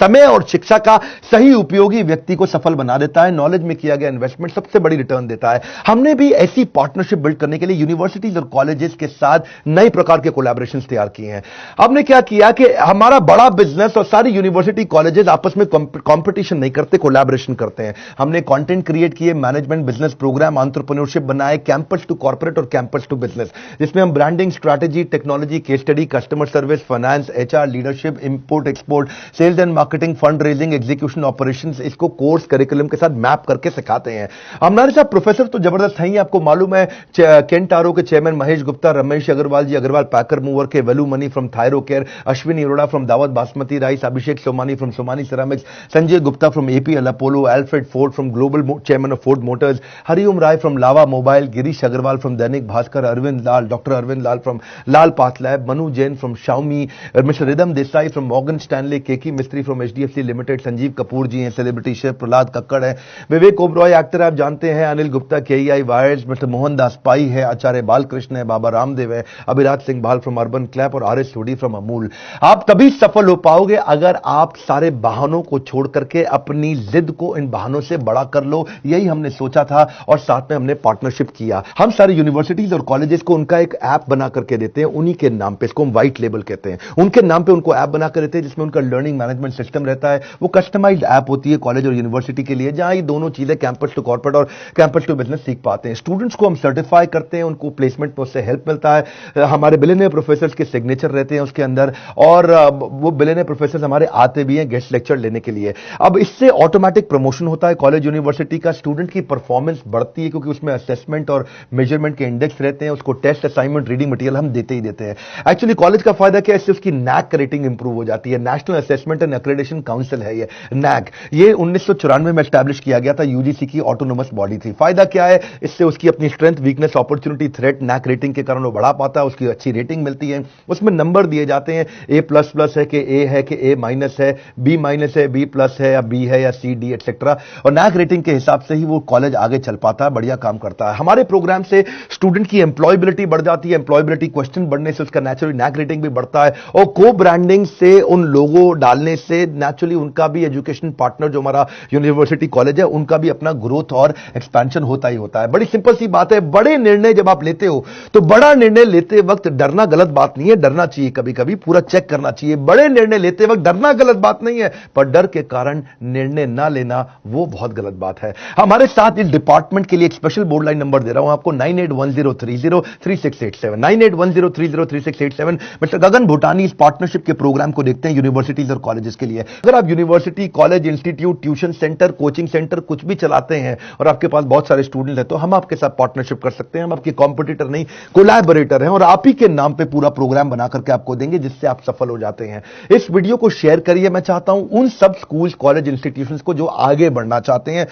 समय और शिक्षा का सही उपयोगी व्यक्ति को सफल बना देता है। नॉलेज में किया गया इन्वेस्टमेंट सबसे बड़ी रिटर्न देता है। हमने भी ऐसी पार्टनरशिप बिल्ड करने के लिए यूनिवर्सिटीज और कॉलेजेस के साथ नए प्रकार के कोलैबोरेशंस तैयार किए हैं। हमने क्या किया कि हमारा बड़ा बिजनेस और सारी यूनिवर्सिटी कॉलेजेस आपस में कंपटीशन नहीं करते, कोलैबोरेशन करते हैं। हमने कंटेंट क्रिएट किए, मैनेजमेंट बिजनेस प्रोग्राम, एंटरप्रेन्योरशिप बनाए, कैंपस टू कॉर्पोरेट और कैंपस टू बिजनेस, जिसमें हम branding, strategy, technology, case study, customer service, finance, HR, leadership, import export, sales and marketing, fund raising, execution, operations, इसको course curriculum के साथ map करके सिखाते हैं। हमारे साथ प्रोफेसर तो जबरदस्त हैं ही, आपको मालूम है। केंट आरो के chairman Mahesh Gupta, Ramesh Agrawal ji, Agrawal packer mover के, Velu Mani from Thyrocare, Ashwini Arora from Daawat basmati rice, Abhishek Somani from Somani ceramics, Sanjay Gupta from APL Apollo, Alfred Ford from global chairman of Ford motors, Hariom Rai from Lava mobile, Girish Agarwal from Dainik Bhaskar, Arvind Lal, doctor Arvind Lal from Lal path lab, Manu Jain from Xiaomi, mister Ridham Desai from Morgan Stanley, Keki Mistry from HDFC limited, Sanjeev Kapoor ji हैं celebrity chef, Prahlad Kakkar है, Vivek Oberoi actor आप जानते हैं, Anil Gupta KEI wires, mister Mohan Das Pai है, आचार्य बालकृष्ण है, बाबा रामदेव है, Abhiraj Singh Bhal from UrbanClap और R S Sodhi from Amul. आप तभी सफल हो पाओगे अगर आप सारे बहानों को छोड़ करके अपनी जिद को इन बहानों से बड़ा कर लो। यही हमने सोचा था और साथ में हमने पार्टनरशिप किया। हम सारे यूनिवर्सिटीज और कॉलेजेस को उनका एक ऐप बना करके देते हैं, उन्हीं के नाम पे, इसको हम व्हाइट लेबल कहते हैं, उनके नाम पे उनको ऐप बना कर देते हैं जिसमें उनका लर्निंग मैनेजमेंट सिस्टम रहता है। वो कस्टमाइज्ड ऐप होती है कॉलेज और यूनिवर्सिटी के लिए, जहां ये दोनों चीजें कैंपस टू कॉर्पोरेट और कैंपस टू बिजनेस सीख पाते हैं। स्टूडेंट्स को हम सर्टिफाई करते हैं, उनको प्लेसमेंट में उससे हेल्प मिलता है। हमारे बिलियनियर प्रोफेसर के सिग्नेचर रहते हैं उसके अंदर, और वो बिलियनियर प्रोफेसर हमारे आते भी हैं गेस्ट लेक्चर लेने के लिए। अब इससे ऑटोमेटिक प्रमोशन होता है कॉलेज यूनिवर्सिटी का, स्टूडेंट की परफॉर्मेंस बढ़ती है क्योंकि उसमें असेसमेंट और मेजरमेंट के इंडेक्स रहते हैं। उसको टेस्ट, असाइनमेंट, रीडिंग मटेरियल हम देते ही देते हैं। एक्चुअली कॉलेज का फायदा क्या है, इससे उसकी नैक रेटिंग इंप्रूव हो जाती है। National assessment and accreditation council है ये नैक, ये 1994 में एस्टैब्लिश किया गया था, यूजीसी की ऑटोनोमस बॉडी थी। फायदा क्या है, इससे उसकी अपनी strength, weakness, opportunity, threat, NAAC rating के कारण वो बढ़ा पाता है, उसकी अच्छी रेटिंग मिलती है। उसमें नंबर दिए जाते हैं, A++ है कि A है कि A- है, B- है, B+ है या B है या C, D एटसेट्रा, और नैक रेटिंग के हिसाब से ही वो कॉलेज आगे चल पाता है, बढ़िया काम करता है। हमारे प्रोग्राम से स्टूडेंट की एम्प्लॉयबिलिटी बढ़ जाती है, एम्प्लॉयबिलिटी क्वेश्चन बढ़ने से उसका नेचुरली नैक रेटिंग भी बढ़ता है, और को ब्रांडिंग से उन लोगों डालने से नेचुरली उनका भी एजुकेशन पार्टनर जो हमारा यूनिवर्सिटी कॉलेज है उनका भी अपना ग्रोथ और एक्सपेंशन होता ही होता है। बड़ी सिंपल सी बात है, बड़े निर्णय जब आप लेते हो तो बड़ा निर्णय लेते वक्त डरना गलत बात नहीं है, डरना चाहिए, कभी कभी पूरा चेक करना चाहिए। बड़े निर्णय लेते वक्त डरना गलत बात नहीं है, पर डर के कारण निर्णय ना लेना वो बहुत गलत बात है। हमारे साथ इस डिपार्टमेंट के लिए एक स्पेशल बोर्ड लाइन नंबर दे रहा हूं आपको, 9810303687, 9810303687। मिस्टर गगन भूटानी इस पार्टनरशिप के प्रोग्राम को देखते हैं यूनिवर्सिटीज और कॉलेजेस के लिए। अगर आप university, college, institute, tuition centre, coaching centre कुछ भी चलाते हैं और आपके पास बहुत सारे स्टूडेंट हैं, तो हम आपके साथ पार्टनरशिप कर सकते हैं। हम आपके कॉम्पिटिटर नहीं, कोलैबोरेटर हैं, और आप ही के नाम पे पूरा प्रोग्राम बना करके आपको देंगे जिससे आप सफल हो जाते हैं। इस वीडियो को शेयर करिए। मैं चाहता हूं उन सब स्कूल, कॉलेज, इंस्टीट्यूशंस को जो आगे बढ़ना चाहते हैं